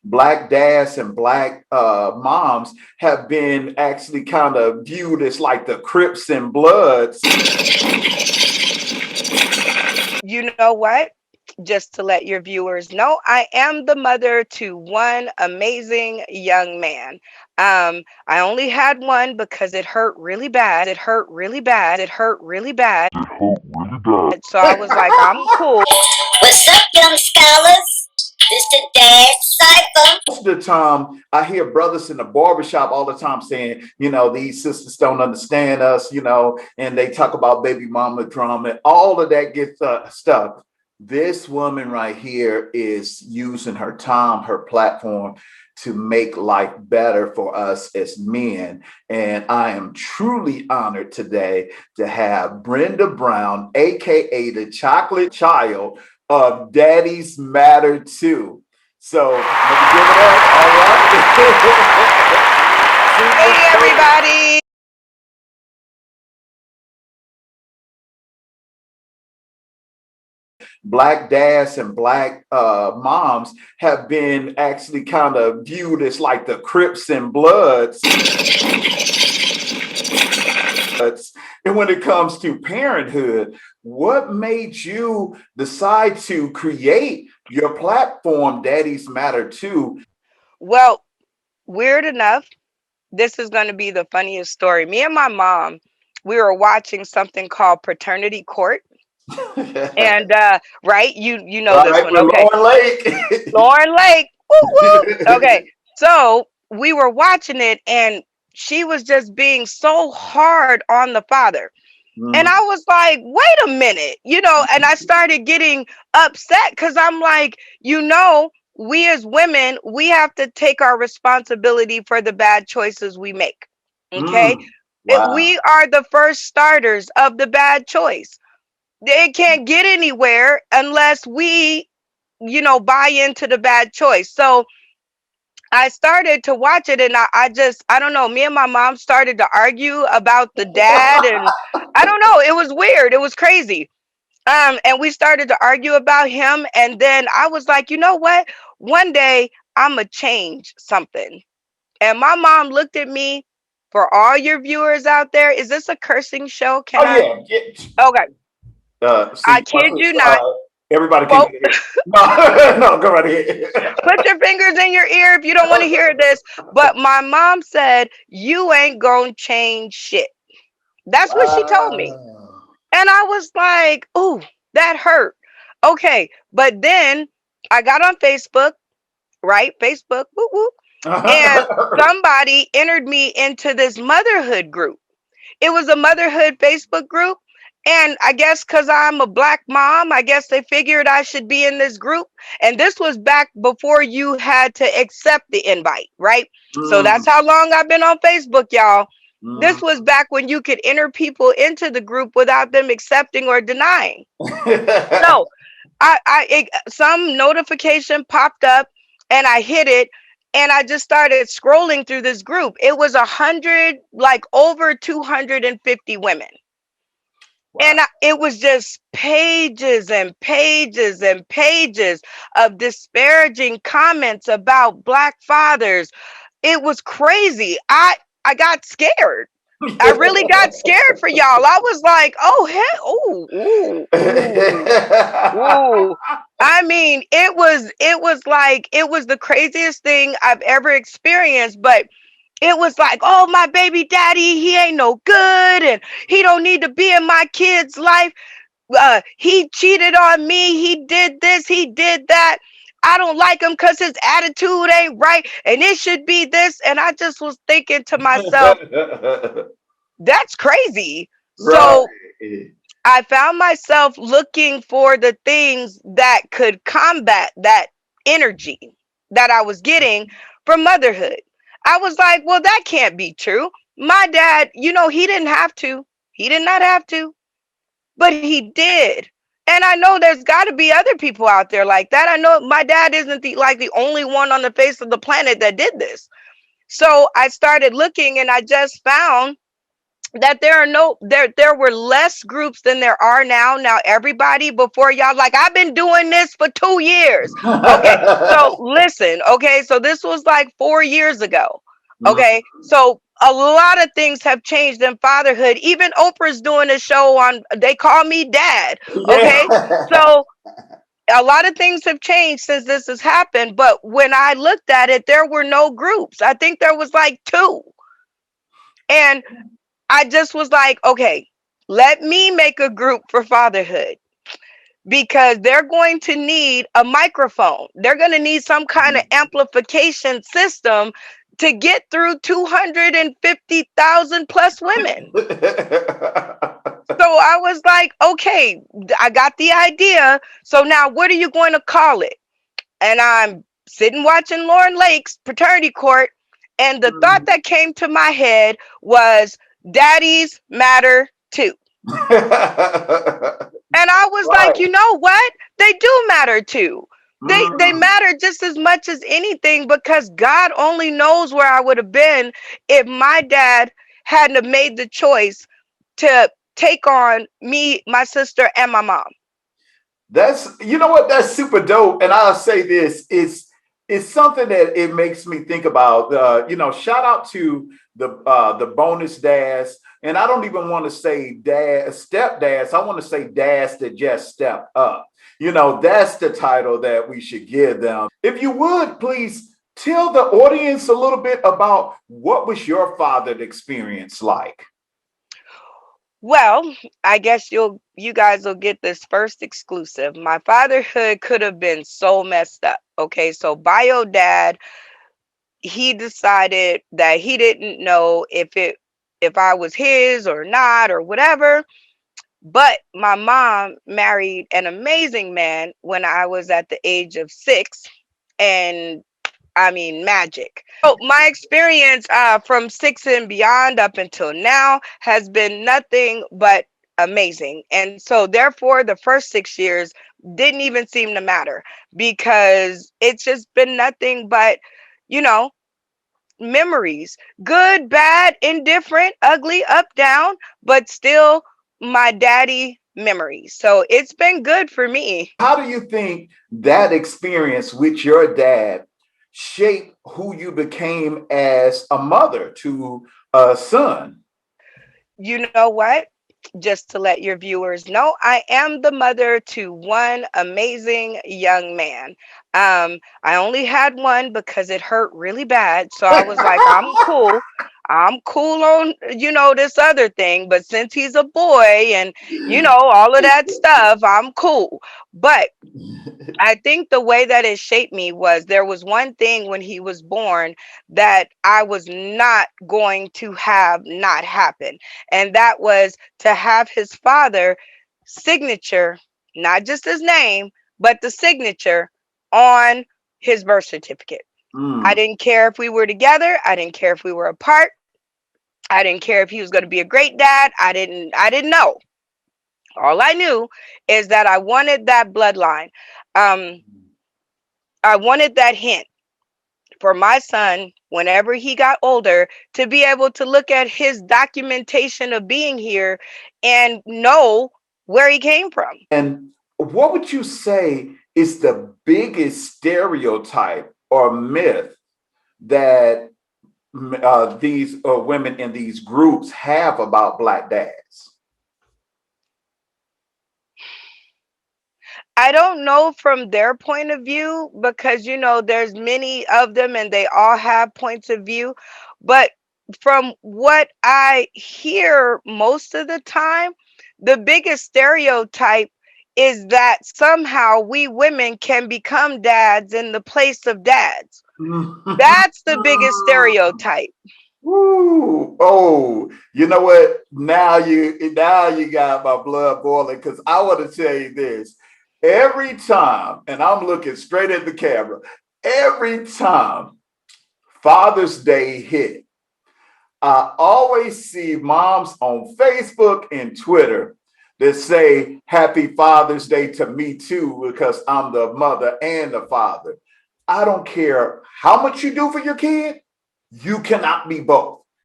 Black dads and black moms have been actually kind of viewed as like the Crips and Bloods. You know what? Just to let your viewers know, I am the mother to one amazing young man. I only had one because it hurt really bad. It hurt really bad. It hurt really bad. So I was like, I'm cool. What's up, young scholars? This the dad Cypher. Most of the time, I hear brothers in the barbershop all the time saying, these sisters don't understand us, and they talk about baby mama drama and all of that good stuff. This woman right here is using her time, her platform to make life better for us as men. And I am truly honored today to have Brenda Brown, aka the chocolate child of Daddies Matter Too. So let me give it up. All right. Hey, everybody. Black dads and black moms have been actually kind of viewed as like the Crips and Bloods. And when it comes to parenthood, what made you decide to create your platform, Daddies Matter Too? Well, weird enough, this is going to be the funniest story. Me and my mom, we were watching something called Paternity Court. And right, you know All this right, one. with Okay. Lauren Lake. Lauren Lake. Woo woo. Okay. So we were watching it and she was just being so hard on the father. And I was like, wait a minute, and I started getting upset because I'm like, we as women, we have to take our responsibility for the bad choices we make. Okay. Wow. We are the first starters of the bad choice. It can't get anywhere unless we, buy into the bad choice. So I started to watch it and I don't know, me and my mom started to argue about the dad and I don't know, it was weird. It was crazy. And we started to argue about him. And then I was like, you know what? One day I'ma change something. And my mom looked at me. For all your viewers out there, is this a cursing show? Oh yeah. Okay. I See, kid you not. everybody can Well, hear. No, no, go right ahead. put your fingers in your ear if you don't want to hear this. But my mom said, you ain't gonna change shit. That's what she told me. Wow. And I was like, ooh, that hurt. Okay. But then I got on Facebook, right? Facebook, whoop, whoop. And somebody entered me into this motherhood group. It was a motherhood Facebook group. And I guess because I'm a black mom, I guess they figured I should be in this group. And this was back before you had to accept the invite, right? So that's how long I've been on Facebook, y'all. This was back when you could enter people into the group without them accepting or denying. So some notification popped up and I hit it and I just started scrolling through this group. It was 100, like over 250 women. Wow. And it was just pages and pages and pages of disparaging comments about black fathers. It was crazy. I got scared. I really got scared for y'all. I was like, oh hell, ooh, ooh, ooh, ooh. I mean, it was the craziest thing I've ever experienced, but it was like, oh, my baby daddy, he ain't no good and he don't need to be in my kid's life. He cheated on me. He did this, he did that. I don't like him because his attitude ain't right and it should be this. And I just was thinking to myself, that's crazy. Right. So I found myself looking for the things that could combat that energy that I was getting from motherhood. I was like, well, that can't be true. My dad, he didn't have to. He did not have to, but he did. And I know there's got to be other people out there like that. I know my dad isn't the only one on the face of the planet that did this. So I started looking and I just found that there were less groups than there are now. Now everybody before y'all like, I've been doing this for 2 years. Okay, so listen, okay, so this was like 4 years ago. Okay, so a lot of things have changed in fatherhood. Even Oprah's doing a show on They Call Me Dad. Okay, Yeah. so a lot of things have changed since this has happened, but when I looked at it, there were no groups. I think there was like two. And I just was like, okay, let me make a group for fatherhood, because they're going to need a microphone. They're going to need some kind of amplification system to get through 250,000 plus women. So I was like, okay, I got the idea. So now what are you going to call it? And I'm sitting watching Lauren Lake's Paternity Court, and the thought that came to my head was Daddies Matter Too. And I was like, Right. you know what? They do matter too. They matter just as much as anything, because God only knows where I would have been if my dad hadn't have made the choice to take on me, my sister, and my mom. That's, you know what, that's super dope. And I'll say this, it's something that it makes me think about. Shout out to the bonus dads. And I don't even want to say dad stepdads. I want to say dads that just step up. That's the title that we should give them. If you would please tell the audience a little bit about what was your father's experience like. Well, I guess you guys will get this first exclusive. My fatherhood could have been so messed up. Okay, so bio dad, he decided that he didn't know if I was his or not or whatever. But my mom married an amazing man when I was at the age of 6, and I mean, magic. So my experience from 6 and beyond up until now has been nothing but amazing. And so therefore the first 6 years didn't even seem to matter, because it's just been nothing but, you know, memories, good, bad, indifferent, ugly, up, down, but still my daddy memories. So it's been good for me. How do you think that experience with your dad shaped who you became as a mother to a son? You know what? Just to let your viewers know, I am the mother to one amazing young man. I only had one because it hurt really bad. So I was like, I'm cool. I'm cool on, this other thing. But since he's a boy and, all of that stuff, I'm cool. But I think the way that it shaped me was, there was one thing when he was born that I was not going to have not happen. And that was to have his father signature, not just his name, but the signature on his birth certificate. I Mm. didn't care if we were together. I didn't care if we were apart. I didn't care if he was going to be a great dad. I didn't know. All I knew is that I wanted that bloodline. Um, I wanted that hint for my son whenever he got older to be able to look at his documentation of being here and know where he came from. And what would you say is the biggest stereotype or myth that these women in these groups have about Black dads? I don't know from their point of view, because there's many of them and they all have points of view, but from what I hear most of the time, the biggest stereotype is that somehow we women can become dads in the place of dads. That's the biggest stereotype. Ooh, oh, you know what? Now you got my blood boiling, because I want to tell you this. Every time, and I'm looking straight at the camera, every time Father's Day hit, I always see moms on Facebook and Twitter that say Happy Father's Day to me too, because I'm the mother and the father. I don't care how much you do for your kid, you cannot be both.